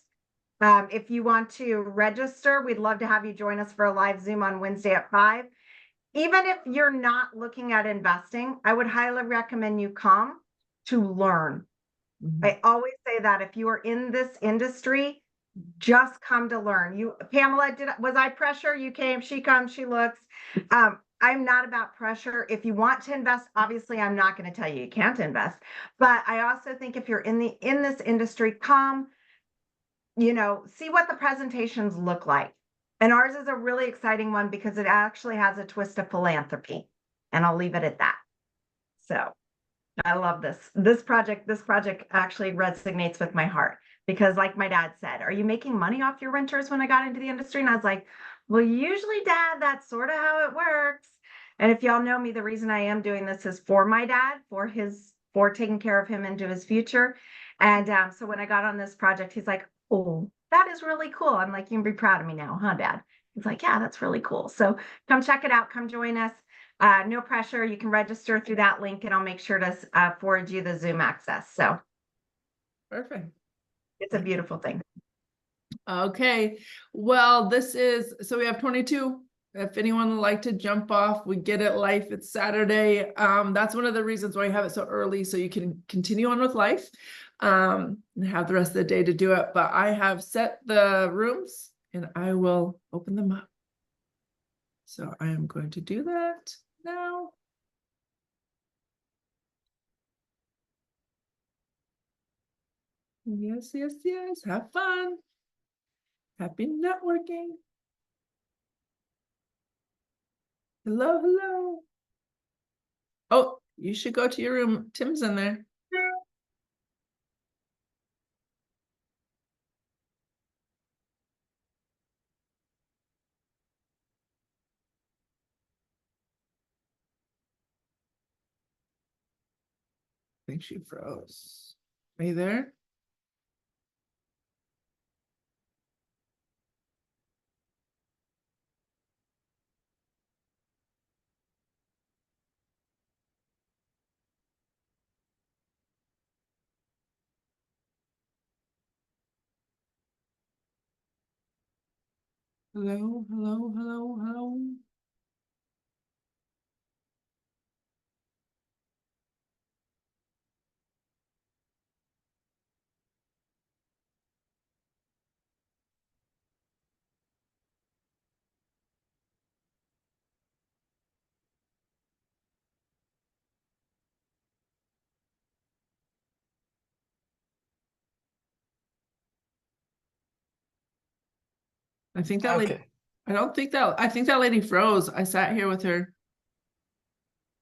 If you want to register, we'd love to have you join us for a live Zoom on Wednesday at 5. Even if you're not looking at investing, I would highly recommend you come to learn. I always say that if you are in this industry, just come to learn. Pamela, was I pressure? You came, she comes, she looks. I'm not about pressure. If you want to invest, obviously I'm not going to tell you can't invest, but I also think if you're in this industry, come, see what the presentations look like. And ours is a really exciting one because it actually has a twist of philanthropy, and I'll leave it at that. So I love this project. This project actually resonates with my heart because, like my dad said, are you making money off your renters when I got into the industry? And I was like, well, usually, Dad, that's sort of how it works. And if y'all know me, the reason I am doing this is for my dad, for taking care of him into his future. And so when I got on this project, he's like, oh, that is really cool. I'm like, you can be proud of me now, huh, Dad? He's like, yeah, that's really cool. So come check it out. Come join us. No pressure. You can register through that link and I'll make sure to forward you the Zoom access. So Perfect. it's a beautiful thing. Okay. Well, so we have 22. If anyone would like to jump off, we get it life. It's Saturday. That's one of the reasons why we have it so early, so you can continue on with life and have the rest of the day to do it. But I have set the rooms and I will open them up. So I am going to do that now. Yes, yes, yes. Have fun. Happy networking. Hello, hello. Oh, you should go to your room. Tim's in there. I think she froze. Are you there? Hello, hello, hello, hello. I think that lady, Okay. I think that lady froze. I sat here with her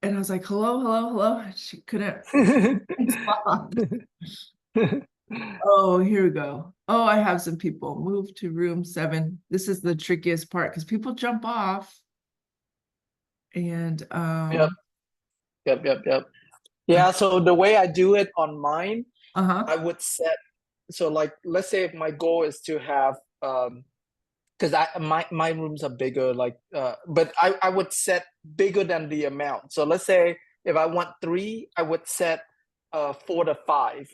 and I was like, hello, hello, hello. She couldn't respond. Oh, here we go. Oh, I have some people. Move to room 7. This is the trickiest part because people jump off. And Yep. Yeah, so the way I do it on mine, I would set, so like let's say if my goal is to have because my rooms are bigger, like but I would set bigger than the amount. So let's say if I want 3, I would set 4 to 5.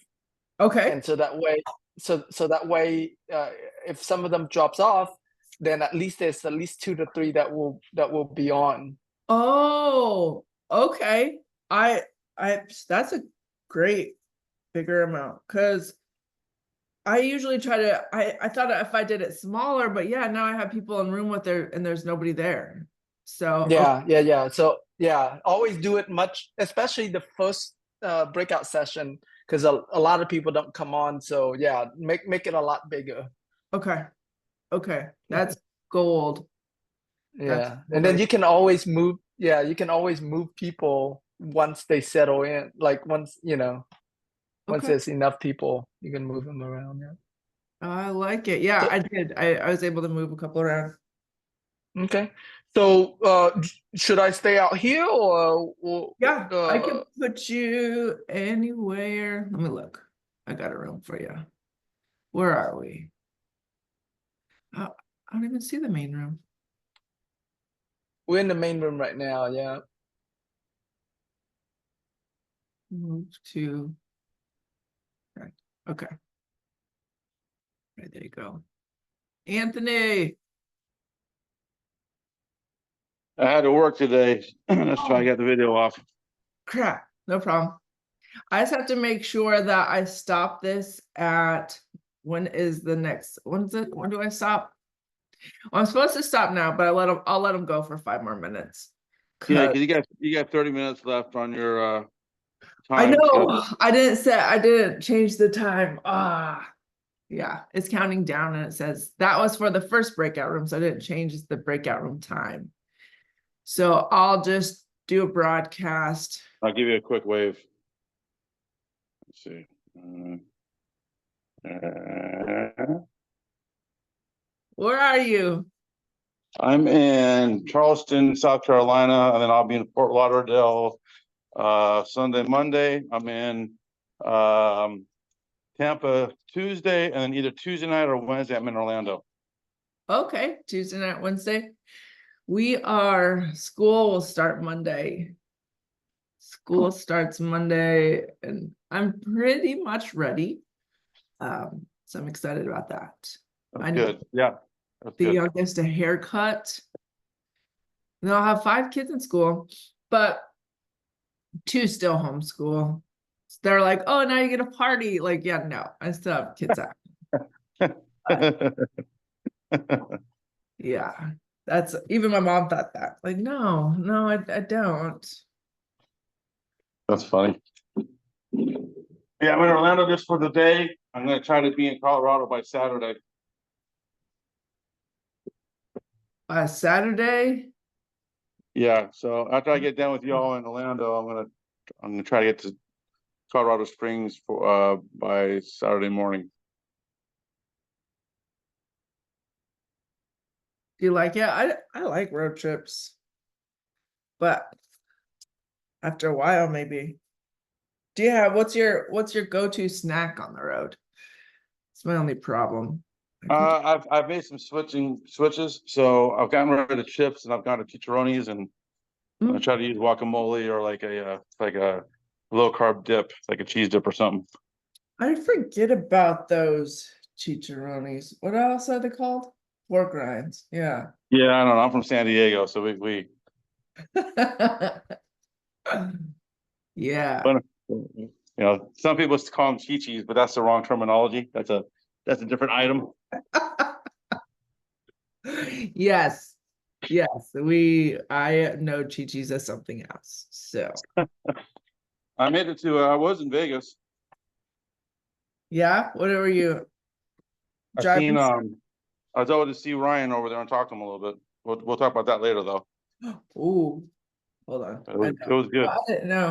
Okay. And so that way, that way, if some of them drops off, then at least there's at least 2 to 3 that will be on. Oh, okay. That's a great bigger amount because I usually try to, I thought if I did it smaller, but yeah, now I have people in room with and there's nobody there. So Yeah. So yeah, always do it much, especially the first breakout session, because a lot of people don't come on. So yeah, make it a lot bigger. Okay. That's gold. Yeah. And then you can always move. Yeah, you can always move people once they settle in. Like once there's enough people, you can move them around. Yeah. I like it. Yeah, I did. I was able to move a couple around. Okay. So should I stay out here or yeah, I can put you anywhere. Let me look. I got a room for you. Where are we? I don't even see the main room. We're in the main room right now, yeah. Move to right. Okay. Right, there you go. Anthony. I had to work today. That's why I got the video off. Crap, no problem. I just have to make sure that I stop this at when is the next, when do I stop? Well, I'm supposed to stop now, but I'll let them go for 5 more minutes. Yeah, because you got 30 minutes left on your time. I know. I didn't change the time. Yeah, it's counting down and it says that was for the first breakout room, so I didn't change the breakout room time. So I'll just do a broadcast. I'll give you a quick wave. Let's see. Where are you? I'm in Charleston, South Carolina, and then I'll be in Fort Lauderdale Sunday, Monday. I'm in Tampa Tuesday, and then either Tuesday night or Wednesday I'm in Orlando. Okay, Tuesday night, Wednesday. School will start Monday. School starts Monday, and I'm pretty much ready. So I'm excited about that. That's good. Yeah. The youngest a haircut. And I'll have 5 kids in school, but 2 still homeschool. So they're like, oh, now you get a party. Like, yeah, no, I still have kids out. Yeah, that's even my mom thought that. Like, no, I don't. That's funny. Yeah, I'm in Orlando just for the day. I'm going to try to be in Colorado by Saturday. Saturday? Yeah, so after I get done with y'all in Orlando, I'm gonna try to get to Colorado Springs for by Saturday morning. Do you like it? I like road trips, but after a while, maybe. Do you have what's your go-to snack on the road? It's my only problem. I've made some switches, so I've gotten rid of chips and I've gone to chicharrones, and I try to use guacamole or like a low carb dip, like a cheese dip or something. I forget about those chicharrones. What else are they called? Pork rinds. Yeah. Yeah, I don't know. I'm from San Diego, so we yeah. But, you know, some people call them chi-chis, but that's the wrong terminology. That's a different item. Yes. I know chi-chis as something else. So I made it to I was in Vegas. Yeah, what were you? I seen I was able to see Ryan over there and talk to him a little bit. We'll talk about that later though. Ooh, hold on. It was good. I didn't know.